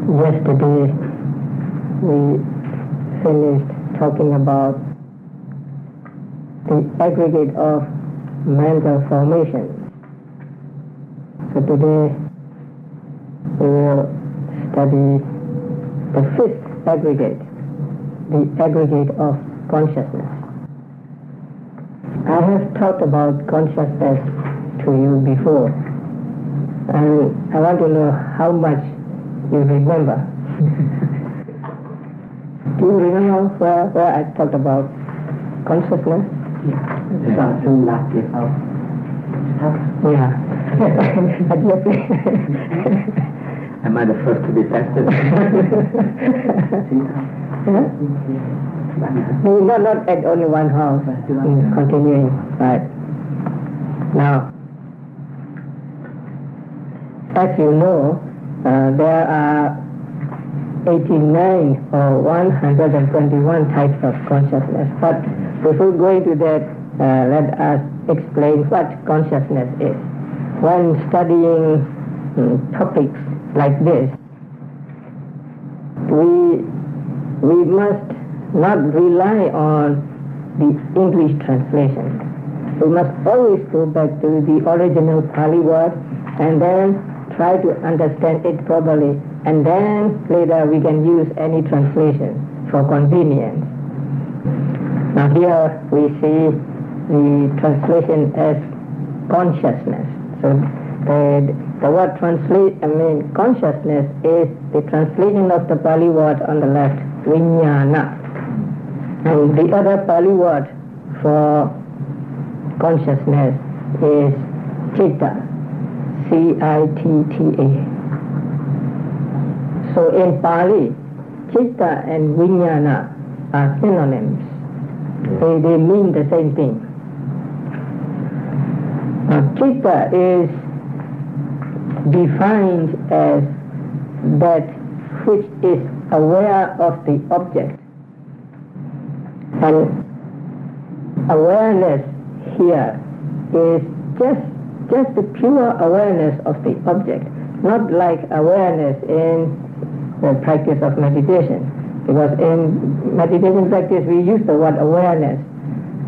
Yesterday we finished talking about the aggregate of mental formation. So today we will study the fifth aggregate, the aggregate of consciousness. I have talked about consciousness to you before, and I want to know how much you remember. Do you remember where I talked about consciousness? Yeah. Am I the first to be tested? No, not at only one house. Continuing, right. Now, as you know, there are 89 or 121 types of consciousness. But before going to that, let us explain what consciousness is. When studying topics like this, we must not rely on the English translation. We must always go back to the original Pali word and then try to understand it properly, and then later we can use any translation for convenience. Now here we see the translation as consciousness. So the word consciousness is the translation of the Pali word on the left, Vinnana. And the other Pali word for consciousness is citta, C-I-T-T-A. So in Pali, citta and Vinnana are synonyms. They mean the same thing. Now, citta is defined as that which is aware of the object. And awareness here is just the pure awareness of the object, not like awareness in the practice of meditation. Because in meditation practice we use the word awareness,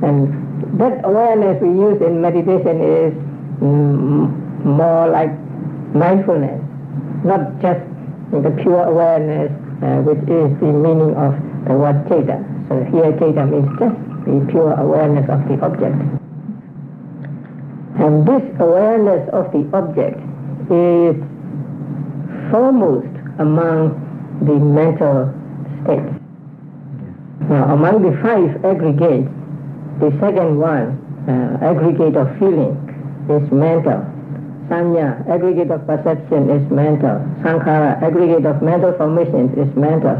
and that awareness we use in meditation is more like mindfulness, not just the pure awareness, which is the meaning of the word citta. So here citta means just the pure awareness of the object. And this awareness of the object is foremost among the mental states. Now, among the five aggregates, the second one, aggregate of feeling, is mental. Sanya, aggregate of perception, is mental. Sankhara, aggregate of mental formations, is mental.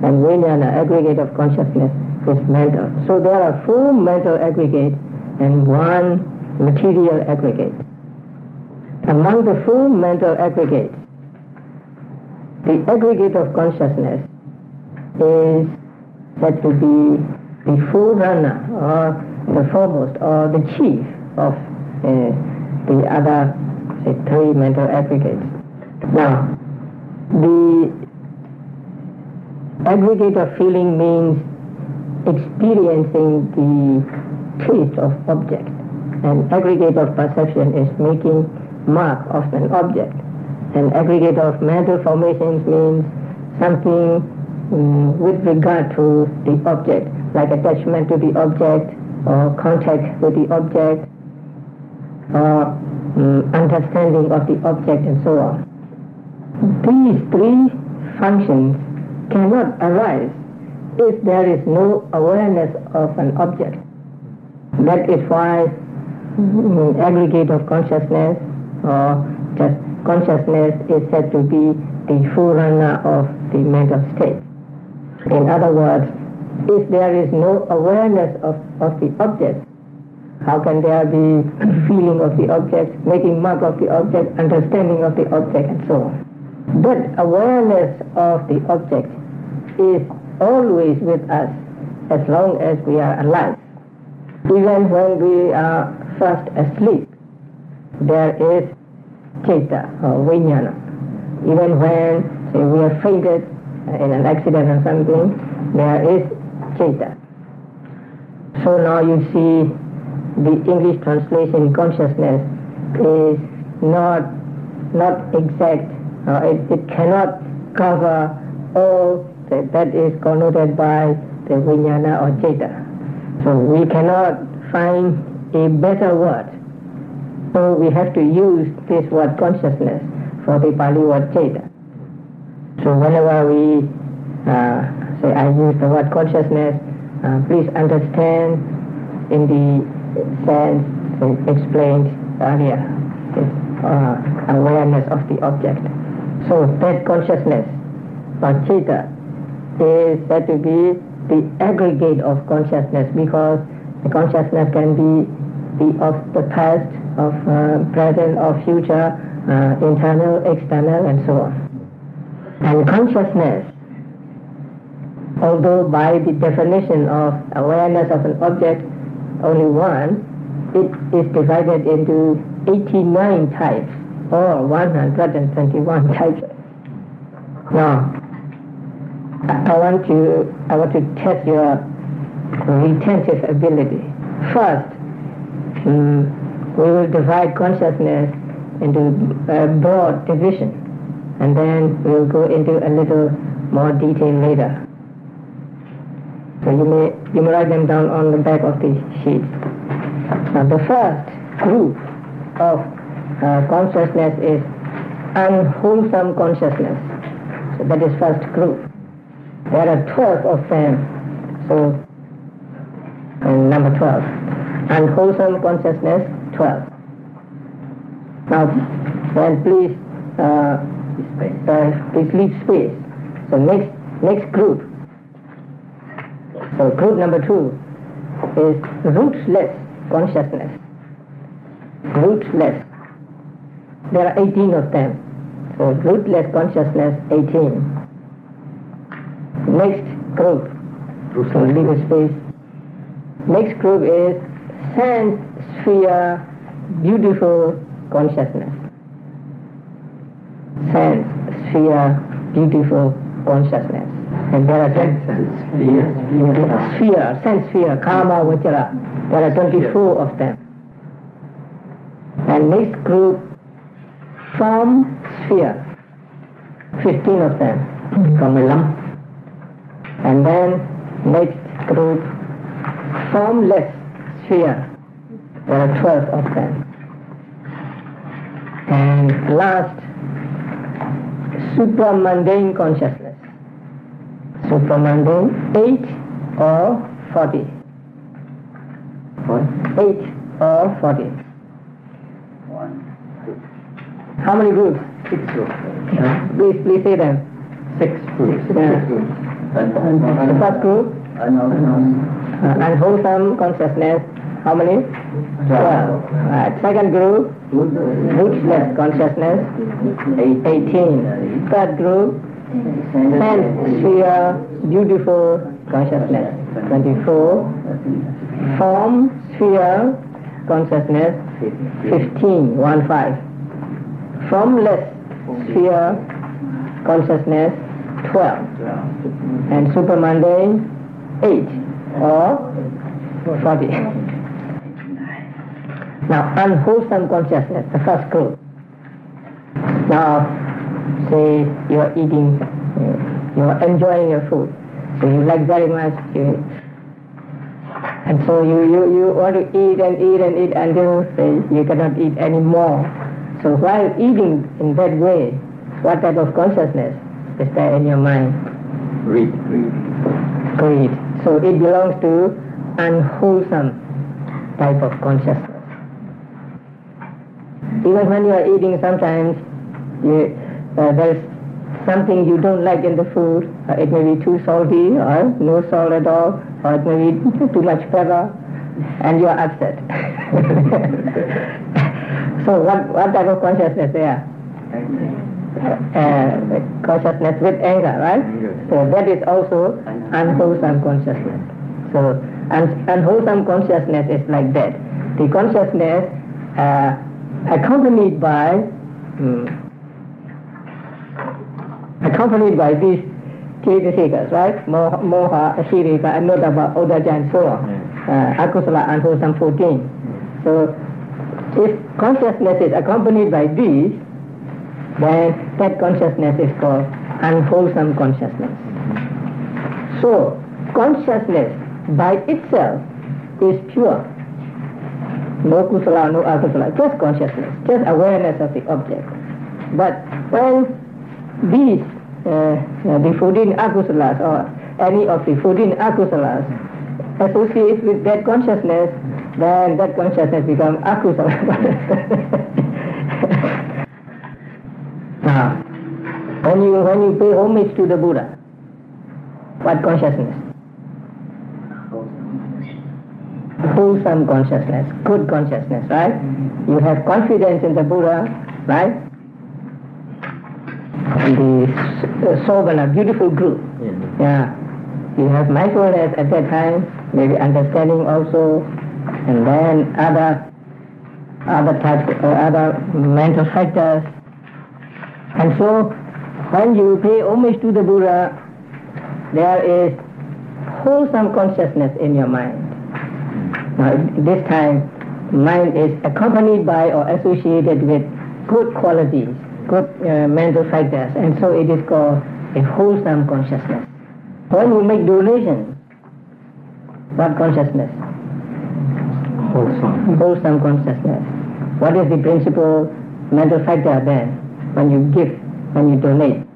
And Vinnana, aggregate of consciousness, is mental. So there are four mental aggregates and one material aggregate. Among the four mental aggregates, the aggregate of consciousness is said to be the forerunner, or the foremost, or the chief of the other, say, three mental aggregates. Now, the aggregate of feeling means experiencing the taste of object, and aggregate of perception is making mark of an object, and aggregate of mental formations means something with regard to the object, like attachment to the object, or contact with the object, or understanding of the object, and so on. These three functions cannot arise if there is no awareness of an object. That is why aggregate of consciousness, or just consciousness, is said to be the forerunner of the mental state. In other words, if there is no awareness of the object, how can there be feeling of the object, making mark of the object, understanding of the object, and so on? That awareness of the object is always with us as long as we are alive. Even when we are fast asleep, there is citta or Vinnana. Even when say we are fainted in an accident or something, there is citta. So now you see the English translation consciousness is not exact. It cannot cover all that is connoted by the Vinnana or citta. So we cannot find a better word. So we have to use this word consciousness for the Pali word citta. So whenever we say I use the word consciousness, please understand in the sense explained earlier, awareness of the object. So that consciousness or citta is said to be the aggregate of consciousness, because the consciousness can be of the past, of present, of future, internal, external, and so on. And consciousness, although by the definition of awareness of an object only one, it is divided into 89 types or 121 types. Now, I want to test your retentive ability. First, we will divide consciousness into a broad division, and then we will go into a little more detail later. So you may write them down on the back of the sheet. Now the first group of consciousness is unwholesome consciousness. So that is first group. There are 12 of them. So number 12. Unwholesome consciousness, 12. Now then please leave space. So next group. So group number 2 is rootless consciousness. Rootless. There are 18 of them. So rootless consciousness, 18. Next group. So leave a space. Next group is sense sphere beautiful consciousness. Sense sphere beautiful consciousness. And there are sense sphere, karma, vajra. There are 24 of them. And next group, form sphere, 15 of them. And then next group, formless sphere, there are 12 of them. And last, supramundane consciousness. Supramundane, 8 or 40. 8 or 40. How many groups? 6 groups. Please say them. 6 groups. Yeah. The first group? Unwholesome consciousness. How many? 12. Right. Second group? Rootless consciousness. 18. Third group? Sense sphere beautiful consciousness. 24. Form sphere consciousness. 15. 1-5. Formless sphere consciousness, 12. And supermundane, 8 or 40. Now, unwholesome consciousness, the first group. Now, say you are eating, you are enjoying your food, so you like very much, and so you want to eat and eat and eat until say you cannot eat anymore. So while eating in that way, what type of consciousness is there in your mind? Greed. So it belongs to unwholesome type of consciousness. Even when you are eating, sometimes there's something you don't like in the food. It may be too salty or no salt at all, or it may be too much pepper, and you are upset. So what type of consciousness there? Consciousness with anger, right? So that is also unwholesome consciousness. So unwholesome consciousness is like that. The consciousness accompanied by accompanied by these Chaitasika, right? Moha, Ashirika, Anodaba, Odaja, and so on. Akusala, unwholesome 14. So, if consciousness is accompanied by these, then that consciousness is called unwholesome consciousness. So, consciousness by itself is pure. No kusala, no akusala, just consciousness, just awareness of the object. But when these, the 14 akusalas or any of the 14 akusalas associate with that consciousness, then that consciousness becomes akusala. Now, when you pay homage to the Buddha, what consciousness? Wholesome consciousness, good consciousness, right? You have confidence in the Buddha, right? The Sobana, beautiful group. Yeah. You have mindfulness at that time, maybe understanding also, and then other types, other mental factors. And so, when you pay homage to the Buddha, there is wholesome consciousness in your mind. Now, this time, mind is accompanied by or associated with good qualities, good mental factors, and so it is called a wholesome consciousness. When you make donation, what consciousness? Wholesome consciousness. What is the principal mental factor then when you give, when you donate?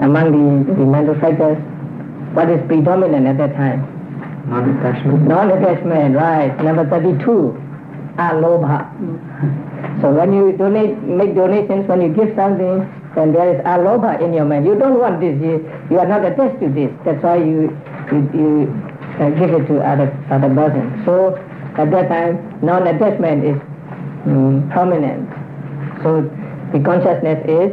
Among the mental factors, what is predominant at that time? Non-attachment. Non-attachment, right. Number 32, alobha. So when you make donations, when you give something, then there is alobha in your mind. You don't want this. You are not attached to this. That's why you give it to other person. So at that time, non-attachment is prominent. So the consciousness is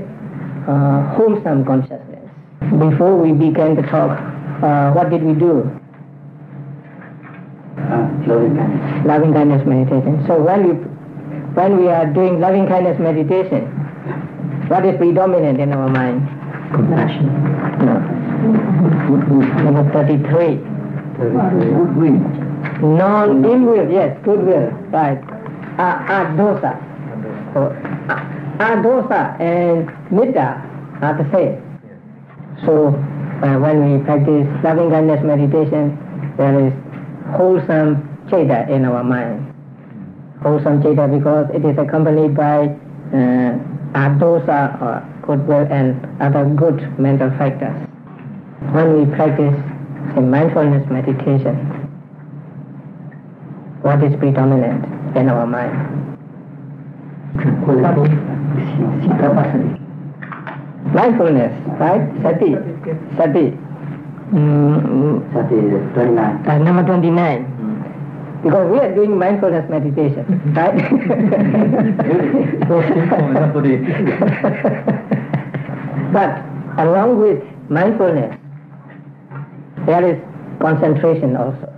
wholesome consciousness. Before we began to talk, what did we do? Loving kindness meditation. So when we are doing loving kindness meditation, what is predominant in our mind? Compassion. No. Number 33. Goodwill. Non-ill-will, yes, goodwill, right. Adosa. So, adosa and metta are the same. So when we practice loving kindness meditation, there is wholesome citta in our mind. Wholesome citta because it is accompanied by adosa or goodwill and other good mental factors. When we practice mindfulness meditation, what is predominant in our mind? Mindfulness, right? Sati. Sati is 29. Number 29. Because we are doing mindfulness meditation, right? But along with mindfulness, there is concentration also,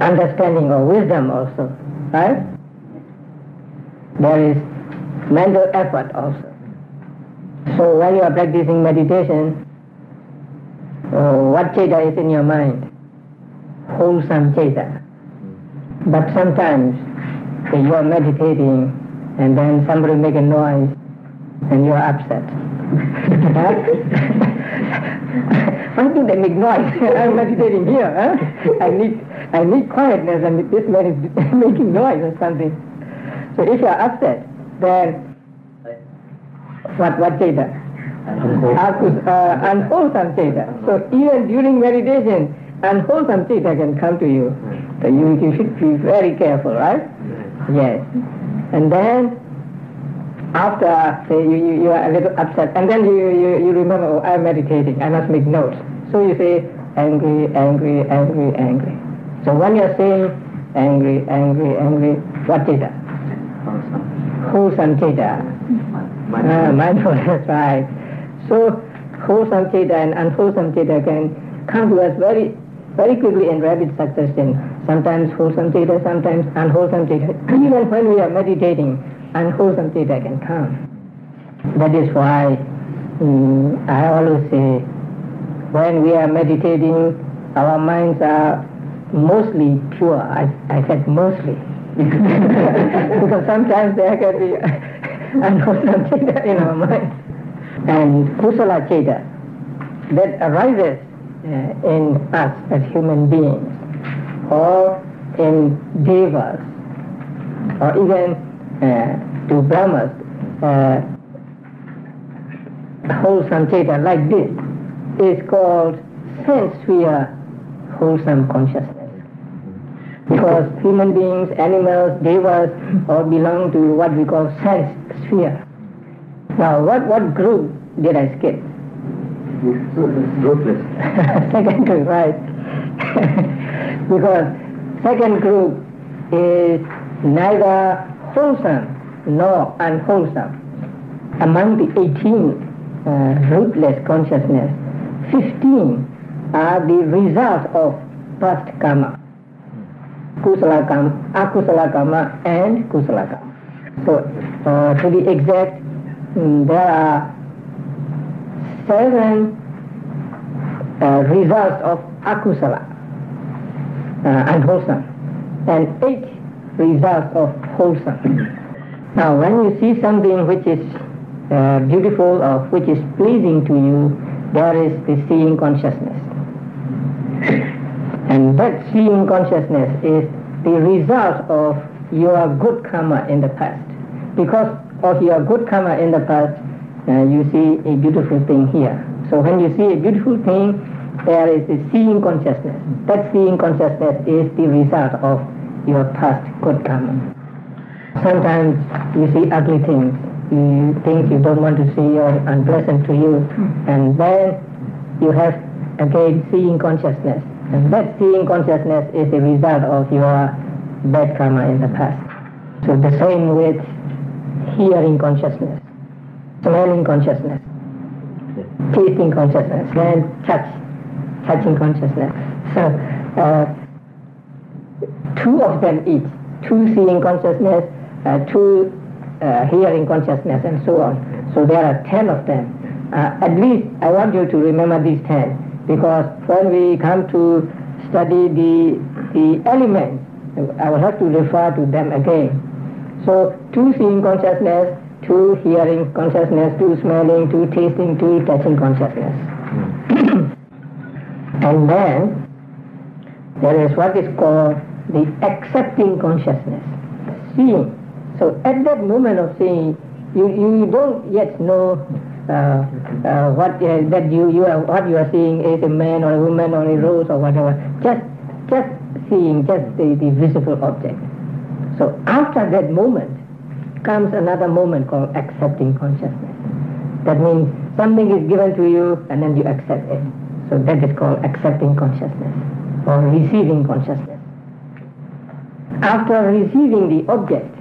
understanding or wisdom also, right? There is mental effort also. So when you are practicing meditation, what citta is in your mind? Wholesome citta. But sometimes you are meditating and then somebody make a noise and you are upset. Why do they make noise? I'm meditating here. Huh? I need quietness and this man is making noise or something. So if you are upset, then what citta? Unwholesome citta. So even during meditation, unwholesome citta can come to you. So you should be very careful, right? Yes. And then after, say, you are a little upset, and then you remember, oh, I'm meditating, I must make notes. So you say, angry, angry, angry, angry. So when you're saying angry, angry, angry, what citta? Wholesome citta. Mindfulness, right. So wholesome citta and unwholesome citta can come to us very, very quickly in rapid succession. Sometimes wholesome citta, sometimes unwholesome citta. Even when we are meditating, unwholesome citta can come. That is why I always say, when we are meditating, our minds are mostly pure. I said mostly. Because sometimes there can be unwholesome cheta in our mind. And kusala cheta that arises in us as human beings, or in devas, or even to Brahmas, wholesome cheta like this is called sense sphere wholesome consciousness. Because human beings, animals, devas all belong to what we call sense sphere. Now what group did I skip? Groupless. Second group, right. Because second group is neither wholesome nor unwholesome. Among the 18 rootless consciousness, 15 are the result of past karma. Kusala karma, akusala karma, and kusala karma. So, to be exact, there are 7 results of akusala, unwholesome, and 8 results of wholesome. Now, when you see something which is beautiful or which is pleasing to you, there is the seeing consciousness. And that seeing consciousness is the result of your good karma in the past. Because of your good karma in the past, you see a beautiful thing here. So when you see a beautiful thing, there is a seeing consciousness. That seeing consciousness is the result of your past good karma. Sometimes you see ugly things, things you don't want to see or unpleasant to you, and then you have again seeing consciousness. And that seeing consciousness is a result of your bad karma in the past. So the same with hearing consciousness, smelling consciousness, tasting consciousness, and touching consciousness. So 2 of them each, 2 seeing consciousness, 2 hearing consciousness, and so on. So there are 10 of them. At least I want you to remember these 10. Because when we come to study the elements, I will have to refer to them again. So 2 seeing consciousness, 2 hearing consciousness, 2 smelling, 2 tasting, 2 touching consciousness. And then there is what is called the accepting consciousness, seeing. So at that moment of seeing, you don't yet know what you are seeing is a man or a woman or a rose or whatever. Just seeing just the visible object. So after that moment comes another moment called accepting consciousness. That means something is given to you and then you accept it. So that is called accepting consciousness or receiving consciousness. After receiving the object,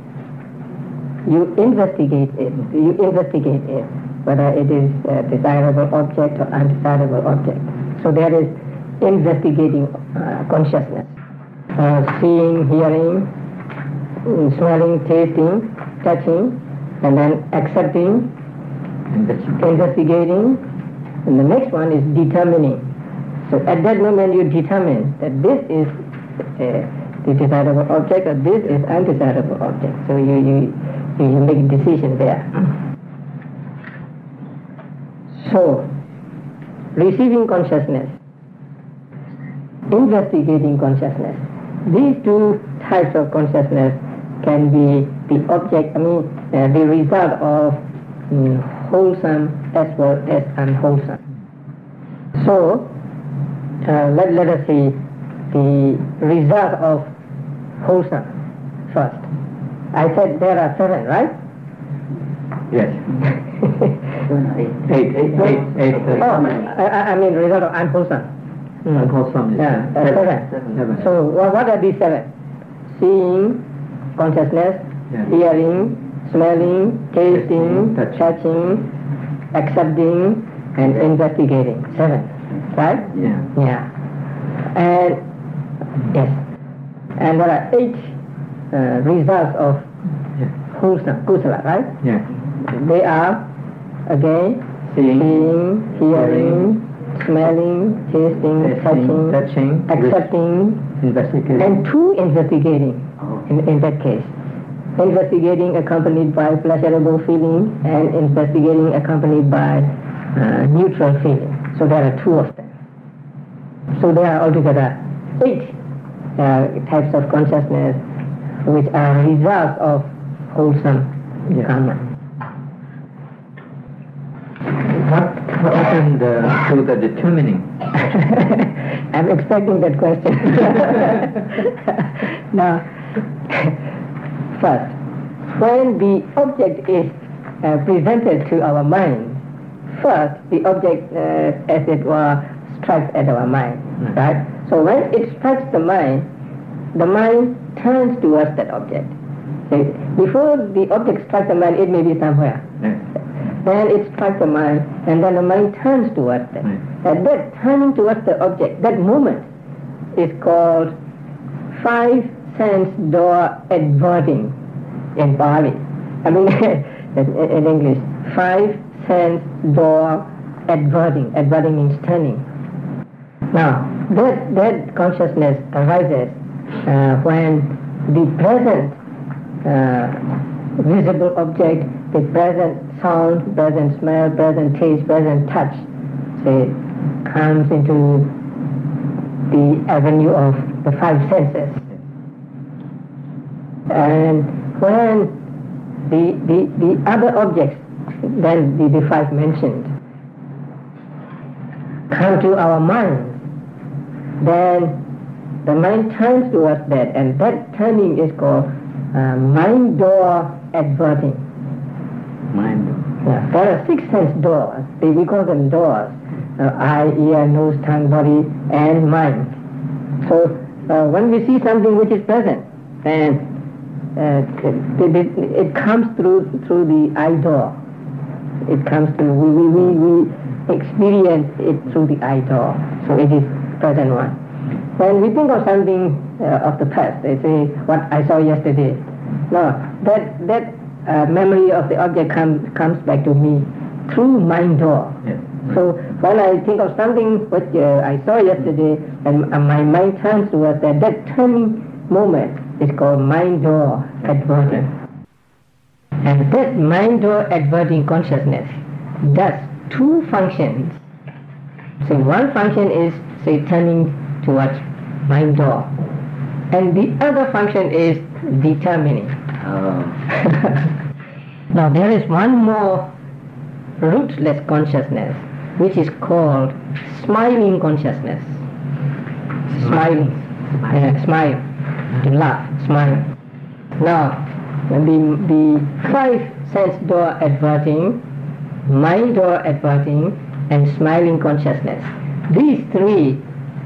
you investigate it. Whether it is a desirable object or undesirable object. So there is investigating consciousness. Seeing, hearing, smelling, tasting, touching, and then accepting, investigating, and the next one is determining. So at that moment you determine that this is the desirable object or this is undesirable object. So you make a decision there. So, receiving consciousness, investigating consciousness, these 2 types of consciousness can be the object, the result of wholesome as well as unwholesome. So, let us see the result of wholesome first. I said there are 7, right? Yes. 8. I mean result of unwholesome. Unwholesome. Yeah, 7. So what are these 7? Seeing consciousness, hearing, smelling, tasting, touching, accepting, and investigating. 7, right? Yeah. And yes, and there are 8 results of wholesome kusala, right? Yeah. They are again seeing, hearing, smelling, tasting, touching, accepting, investigating, and two, investigating. In that case, investigating accompanied by pleasurable feeling and investigating accompanied by neutral feeling. So there are two of them. So there are altogether 8 types of consciousness which are results of wholesome karma. What happened to the determining? I'm expecting that question. Now, first, when the object is presented to our mind, first the object, as it were, strikes at our mind, right? So when it strikes the mind turns towards that object. Before the object strikes the mind, it may be somewhere. Then it strikes the mind, and then the mind turns towards it. And that turning towards the object, that moment, is called 5 sense door adverting in Pali. I mean, in English, 5 sense door adverting. Adverting means turning. Now, that consciousness arises when the present visible object, the present sound, present smell, present taste, present touch, say, comes into the avenue of the 5 senses. And when the other objects, then the 5 mentioned, come to our mind, then the mind turns towards that, and that turning is called mind door adverting. Mind. Yeah. There are 6 sense doors. We call them doors: eye, ear, nose, tongue, body, and mind. So when we see something which is present, then it comes through the eye door. It comes through. We experience it through the eye door. So it is present one. When we think of something of the past, they say, what I saw yesterday. No, that memory of the object comes back to me through mind door. Yes. So when I think of something which I saw yesterday, and my mind turns towards that turning moment is called mind door adverting. And that mind door adverting consciousness does 2 functions. So one function is, say, turning towards mind door, and the other function is determining. Now there is one more rootless consciousness which is called smiling consciousness. Smiling. Smile. To laugh. Smile. Now the 5 sense door adverting, mind door adverting, and smiling consciousness, these 3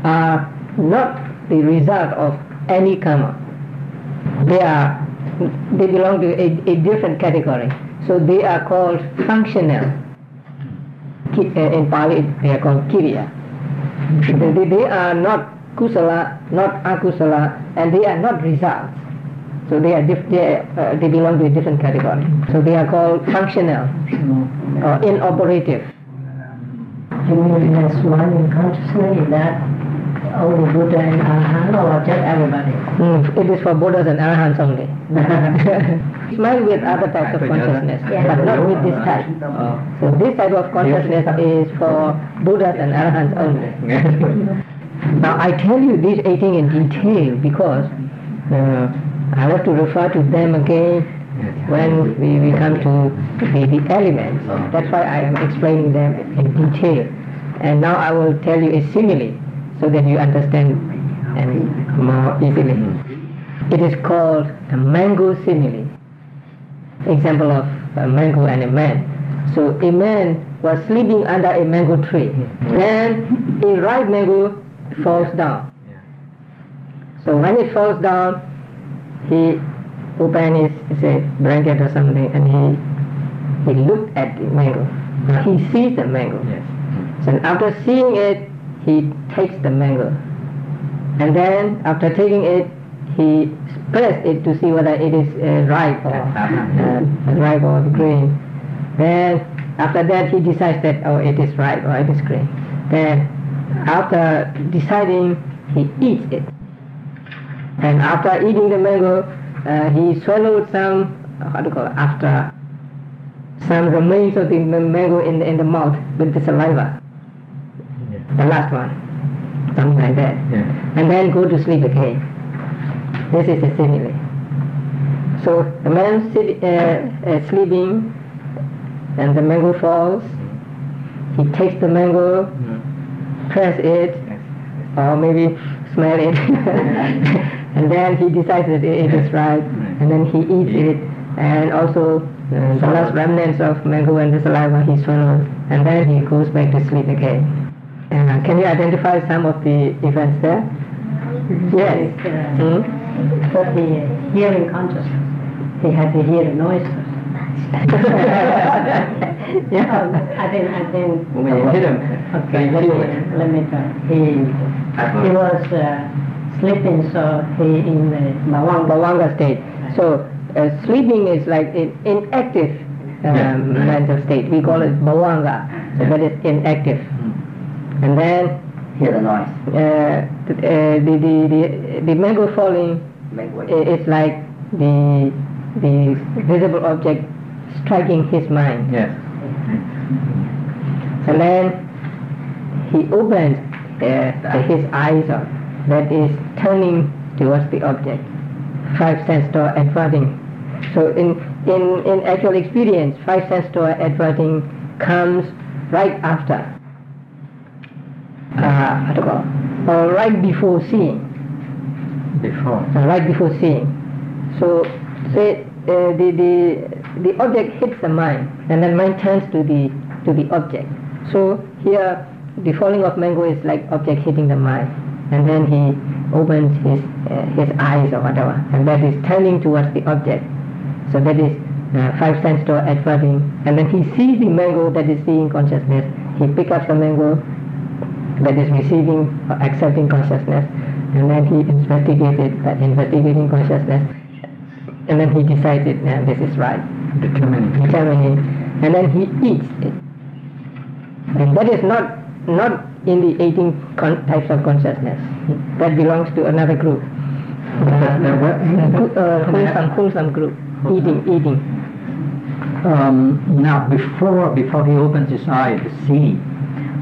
are not the result of any karma. They belong to a different category. So they are called functional. In Pali they are called kiriya. They are not kusala, not akusala, and they are not results. So they belong to a different category. So they are called functional or inoperative. You mean that smiling consciousness, is that only Buddha and Arahant or just everybody? It is for Buddhas and Arahants only. Smile with other types of consciousness, but not with this type. So this type of consciousness is for Buddhas and Arahants only. Now I tell you these 18 in detail because I have to refer to them again when we come to the elements. That's why I am explaining them in detail. And now I will tell you a simile so that you understand and more easily. It is called a mango simile. Example of a mango and a man. So a man was sleeping under a mango tree. Then a ripe mango falls down. So when it falls down, he opened his blanket or something, and he looked at the mango. He sees the mango. So after seeing it, he takes the mango. And then after taking it, he pressed it to see whether it is ripe or green. Then after that he decides that, oh, it is right or it is green. Then after deciding, he eats it. And after eating the mango, he swallowed some, after some remains of the mango in the mouth with the saliva. The last one, something like that. And then go to sleep again. This is a simile. So the man sleeping, and the mango falls. He takes the mango, press it, or maybe smell it, and then he decides that it is right, and then he eats it, and also the last remnants of mango and the saliva he swallows, and then he goes back to sleep again. Can you identify some of the events there? Yes. For the hearing consciousness, he had to hear the noise first. I think. When you hit him, Okay, let me try. He was sleeping, so he in the Bhavanga state. So sleeping is like an inactive mental state. We call it Bhavanga, so that is inactive. And then hear the noise. The mango falling is like the visible object striking his mind. Yes. And then he opens his eyes, that is turning towards the object. 5 sense door adverting. So in actual experience, 5 sense door adverting comes right after, or right before seeing. Right before seeing. So say the object hits the mind, and then mind turns to the object. So here the falling of mango is like object hitting the mind, and then he opens his eyes or whatever, and that is turning towards the object. So that is 5 sense door adverting, and then he sees the mango, that is seeing consciousness. He picks up the mango, that is receiving or accepting consciousness, and then he investigated that investigating consciousness, and then he decided this is right. Determining, and then he eats it. And that is not in the 18 types of consciousness. That belongs to another group. Wholesome group. Eating. Now, before he opens his eye to see,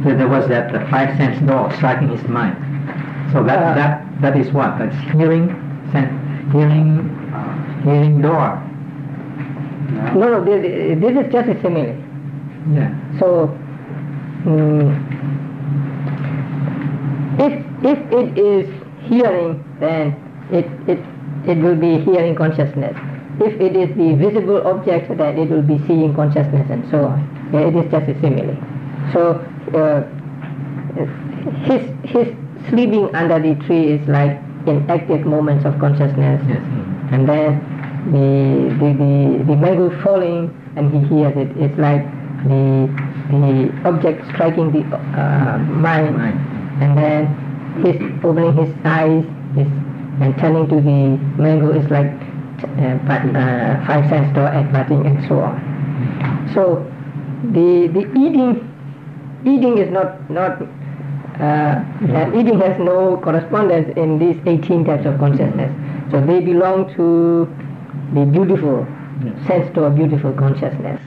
so there was that 5 sense door striking his mind. So that is what? That's hearing door. No, this is just a simile. Yeah. So if it is hearing, then it will be hearing consciousness. If it is the visible object, then it will be seeing consciousness, and so on. It is just a simile. So his sleeping under the tree is like inactive moments of consciousness. Yes. And then the mango falling and he hears it. It's like the object striking the mind, and then his opening his eyes and turning to the mango is like 5 sense door adverting and so on. So the eating is not eating has no correspondence in these 18 types of consciousness. So they belong to the beautiful sense door, beautiful consciousness.